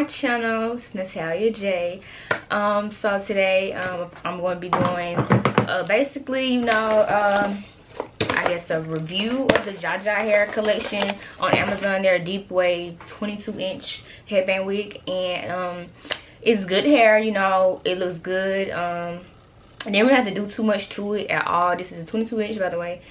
my channel. It's Natalia J. So today I'm going to be doing basically, you know, I guess a review of the JaJa Hair collection on Amazon. They're a deep wave 22-inch headband wig, and it's good hair, you know. It looks good. And they don't have to do too much to it at all. This is a 22-inch, by the way.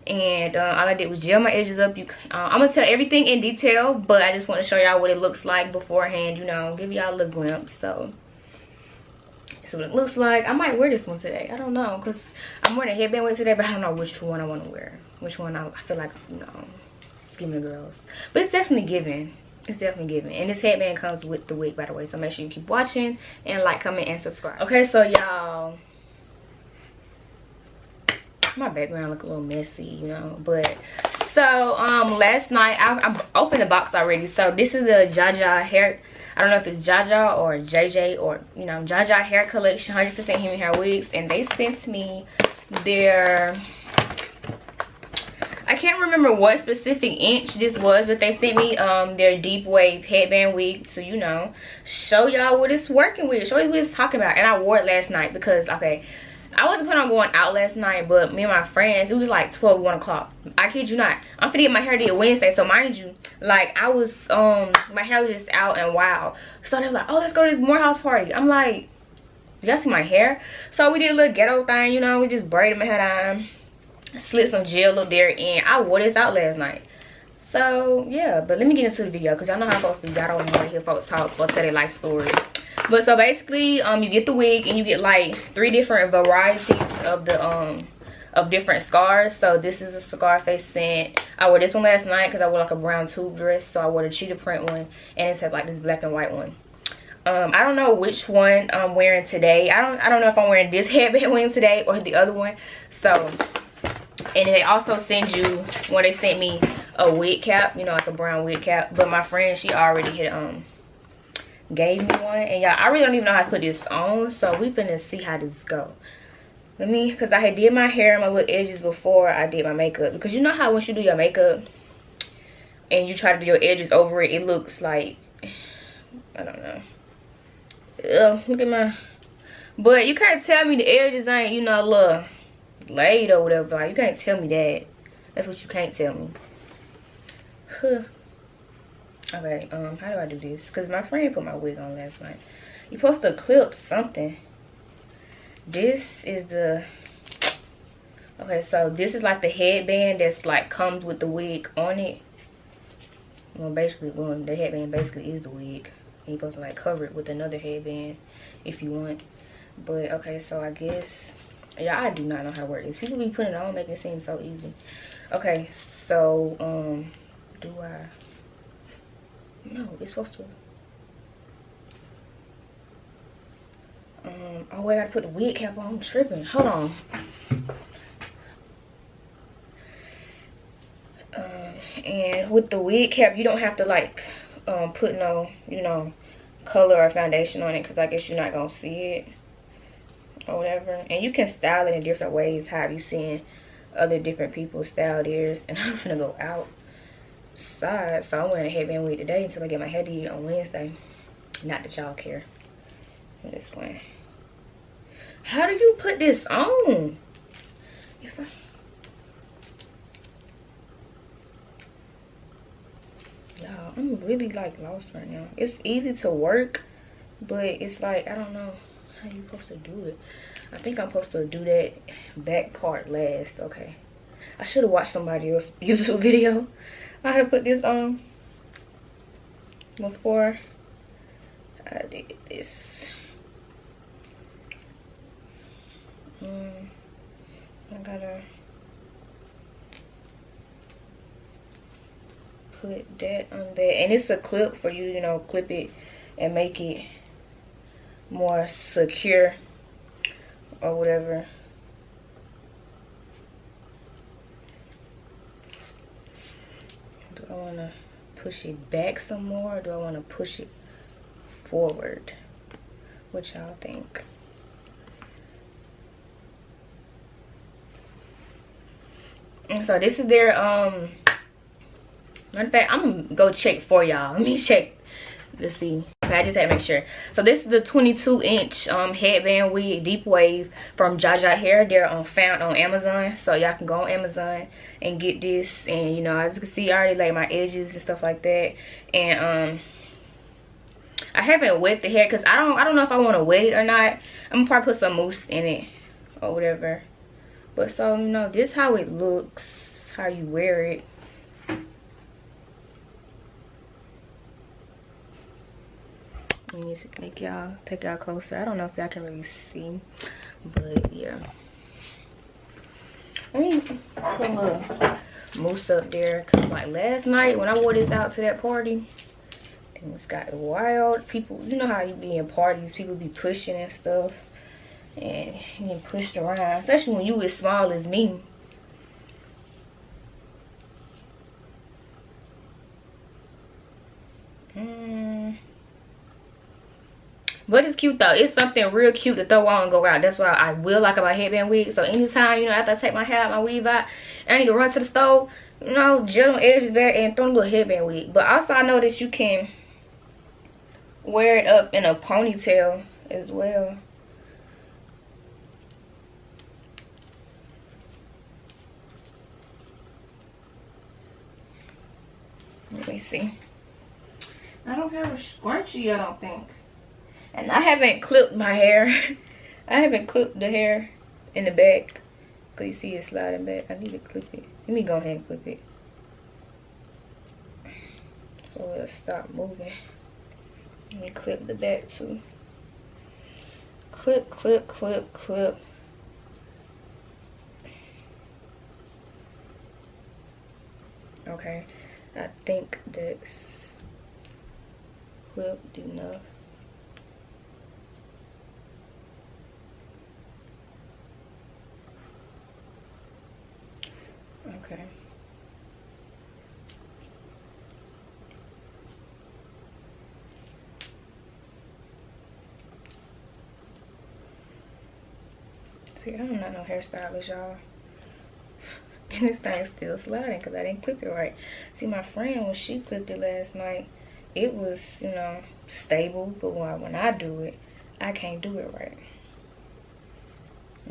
And all I did was gel my edges up. I'm gonna tell everything in detail, but I just want to show y'all what it looks like beforehand, you know, give y'all a little glimpse. So that's what it looks like. I might wear this one today. I don't know, because I'm wearing a headband with today, but I don't know which one I want to wear. Which one I feel like, you know, it's giving the girls. But it's definitely giving. It's definitely giving. And this headband comes with the wig, by the way. So make sure you keep watching and like, comment, and subscribe. Okay, so y'all, my background look a little messy, you know, but so last night I opened the box already. So this is the JaJa Hair, I don't know if it's JaJa or JJ, or you know, JaJa Hair collection, 100% human hair wigs, and they sent me their, I can't remember what specific inch this was, but they sent me their deep wave headband wig to, you know, show y'all what it's working with, show you what it's talking about. And I wore it last night because, okay, I wasn't planning on going out last night, but me and my friends, it was like 1 o'clock. I kid you not. I'm finna get my hair did Wednesday, so mind you, like I was, my hair was just out and wild. So they were like, oh, let's go to this Morehouse party. I'm like, y'all see my hair? So we did a little ghetto thing, you know, we just braided my hair down, slid some gel up there, and I wore this out last night. So yeah, but let me get into the video, because y'all know how I'm supposed to be. Y'all don't want to hear folks talk or tell their life story. But so basically, you get the wig, and you get like 3 different varieties of the of different scars. So this is a scar face scent. I wore this one last night because I wore like a brown tube dress. So I wore the cheetah print one, and it's like this black and white one. I don't know which one I'm wearing today. I don't know if I'm wearing this headband wing today or the other one. So, and they also send you, well, they sent me a wig cap, you know, like a brown wig cap. But my friend, she already had gave me one, and y'all, I really don't even know how to put this on, so we finna see how this go. Let me, because I had did my hair and my little edges before I did my makeup, because you know how once you do your makeup and you try to do your edges over it, it looks like, I don't know, look at my, but you can't tell me the edges ain't, you know, a little laid or whatever. Like, you can't tell me that. That's what you can't tell me. Huh. Okay, how do I do this? Because my friend put my wig on last night. You're supposed to clip something. This is the, okay, so this is like the headband that's like comes with the wig on it. Well, basically, well, the headband basically is the wig. And you're supposed to like cover it with another headband if you want. But okay, so I guess, yeah, I do not know how to work this. People be putting it on, making it seem so easy. Okay, so do I? No, it's supposed to. Oh wait, I gotta put the wig cap on. I'm tripping. Hold on. And with the wig cap, you don't have to like put no, you know, color or foundation on it, because I guess you're not gonna see it or whatever. And you can style it in different ways. How you seeing other different people style theirs. And I'm gonna go outside, so I'm wearing a headband wig today until I get my hair did on Wednesday. Not that y'all care at this point. How do you put this on? If I, y'all, I'm really like lost right now. It's easy to work, but it's like, I don't know how you supposed to do it. I think I'm supposed to do that back part last. Okay, I should have watched somebody else's YouTube video how to put this on before I did this. I gotta put that on there, and it's a clip for you, you know, clip it and make it more secure or whatever. Do I want to push it back some more, or do I want to push it forward? What y'all think? And so this is their matter of fact, I'm gonna go check for y'all. Let me check to see. Okay, I just had to make sure. So this is the 22-inch headband wig, deep wave, from JaJa Hair. They're found on Amazon, so y'all can go on Amazon and get this. And you know, as you can see, I already laid my edges and stuff like that. And I haven't wet the hair because I don't know if I want to wet it or not. I'm gonna probably put some mousse in it or whatever. But so you know, this how it looks, how you wear it. Let me just take y'all closer. I don't know if y'all can really see, but yeah. Let me put a little mousse up there, cause like last night when I wore this out to that party, things got wild. People, you know how you be in parties, people be pushing and stuff, and you get pushed around, especially when you as small as me. But it's cute though. It's something real cute to throw on and go out. That's what I will like about headband wigs. So anytime, you know, after I take my hair out, my weave out, and I need to run to the stove, you know, gel them edges back and throw a little headband wig. But also I know that you can wear it up in a ponytail as well. Let me see. I don't have a scrunchie, I don't think. And I haven't clipped my hair. I haven't clipped the hair in the back. Cause you see it sliding back. I need to clip it. Let me go ahead and clip it. So it'll stop moving. Let me clip the back too. Clip, clip, clip, clip. Okay. I think that's clipped enough. Okay. See, I'm not no hairstylist, y'all. And this thing's still sliding because I didn't clip it right. See, my friend, when she clipped it last night, it was, you know, stable. But when I do it, I can't do it right.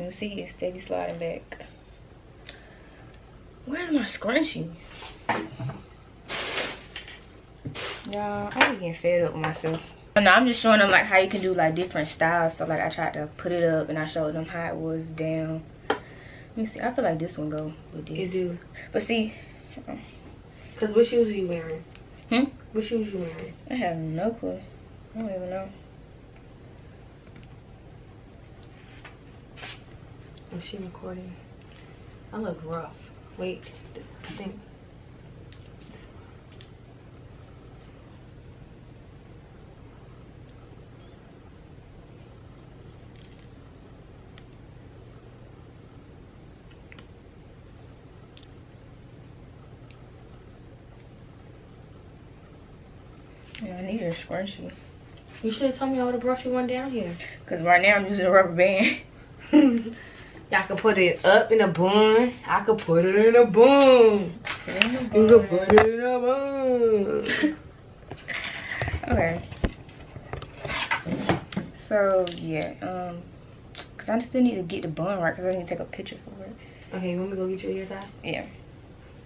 You see, it's steady sliding back. Where's my scrunchie? Y'all, I'm getting fed up with myself. No, I'm just showing them like how you can do like different styles. So like I tried to put it up and I showed them how it was down. Let me see. I feel like this one go with this. It do. But see. Cause what shoes are you wearing? What shoes you wearing? I have no clue. I don't even know. Is she recording? I look rough. Wait, I think. Yeah, I need a scrunchie. You should have told me I would have brought you one down here. Cause right now I'm using a rubber band. Y'all can put it up in a bun. I could put it in a bun. You can put it in a bun. Okay. So yeah, cause I still need to get the bun right. Cause I need to take a picture for it. Okay, you want me to go get you a hair tie? Yeah.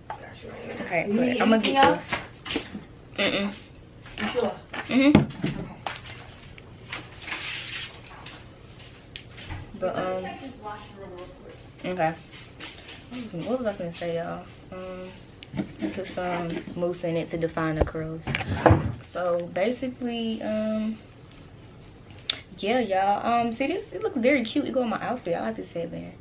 Got you right here. Okay, but I'm gonna get the. You sure? Okay. But okay. What was I gonna say, y'all? Put some mousse in it to define the curls. So basically, yeah, y'all. See this? It looks very cute. It go on my outfit. I like this headband.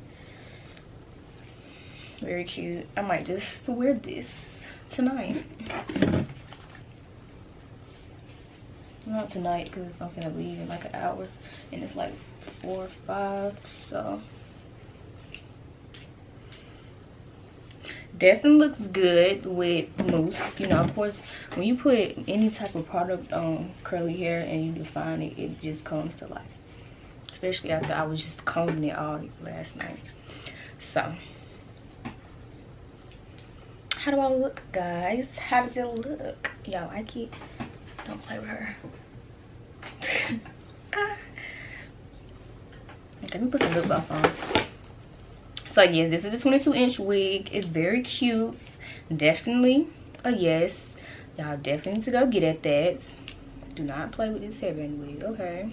Very cute. I might just wear this tonight. Not tonight because I'm gonna leave in like an hour and it's like 4 or 5, so definitely looks good with mousse. You know, of course, when you put any type of product on curly hair and you define it, it just comes to life, especially after I was just combing it all last night. So how do I look, guys? How does it look? Y'all like it? Don't play with her. Let me put some lip gloss on. So yes, this is the 22-inch wig. It's very cute. Definitely a yes. Y'all definitely need to go get at that. Do not play with this headband wig, okay?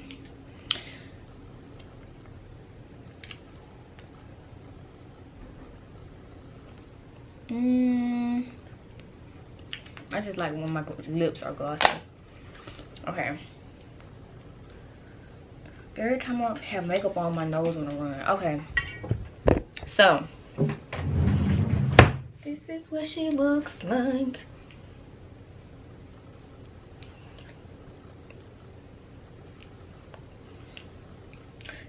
I just like when my lips are glossy. Okay. Every time I have makeup on, my nose wanna run. Okay. So this is what she looks like.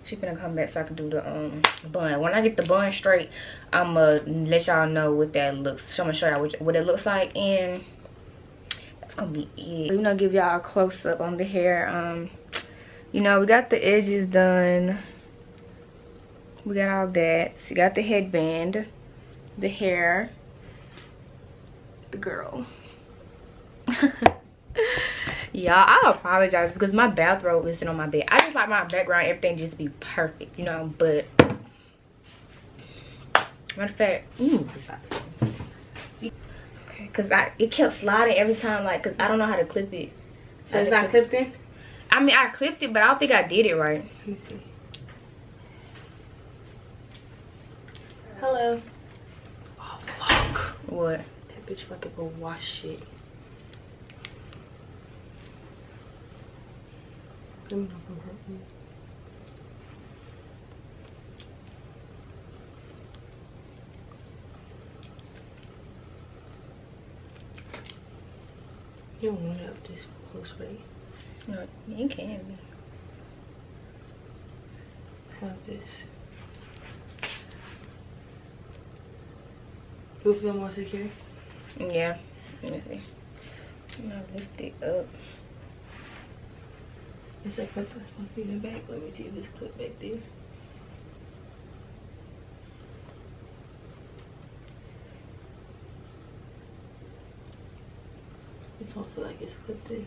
She finna come back so I can do the bun. When I get the bun straight, I'ma let y'all know what that looks. I'm gonna show y'all what it looks like, and that's gonna be it. I'm gonna give y'all a close up on the hair. You know, we got the edges done. We got all that. We got the headband, the hair, the girl. Y'all, I apologize because my bathrobe is sitting on my bed. I just like my background, everything just be perfect, you know. But matter of fact, okay, because it kept sliding every time, like, because I don't know how to clip it. So it's not clipped in? I mean, I clipped it, but I don't think I did it right. Let me see. Hello. Oh, fuck. What? That bitch about to go wash shit. Let me know if I'm hurting. You don't want it up this close, right? No, you can. How's this? You feel more secure? Yeah. Let me see. I'm gonna lift it up. Is that clip that's supposed to be in the back? Let me see if it's clipped back there. This don't feel like it's clipped in.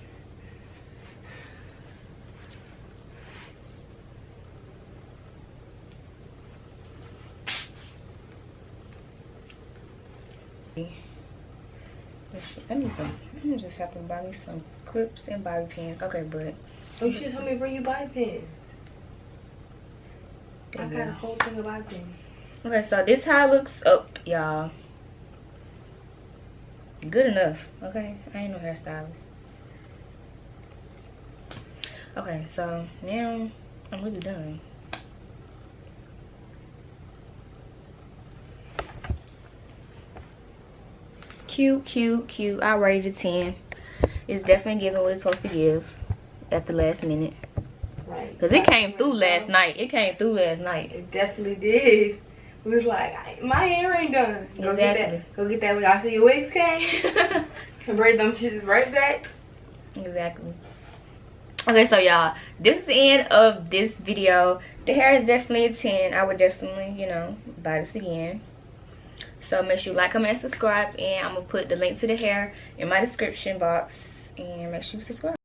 I just have to buy me some clips and bobby pins. Okay, but you should tell me where you buy pins. I got a whole thing of bobby pins. Okay, so this how it looks up, y'all. Good enough. Okay, I ain't no hairstylist. Okay, so now I'm really done. Cute, cute, cute. I rated 10. It's definitely giving what it's supposed to give at the last minute. Right. Because it came through last night. It came through last night. It definitely did. We was like, my hair ain't done. Go get that. Go get that wig. I see your wigs came. And braid them shit right back. Exactly. Okay, so y'all, this is the end of this video. The hair is definitely a 10. I would definitely, you know, buy this again. So make sure you like, comment, and subscribe. And I'm going to put the link to the hair in my description box. And make sure you subscribe.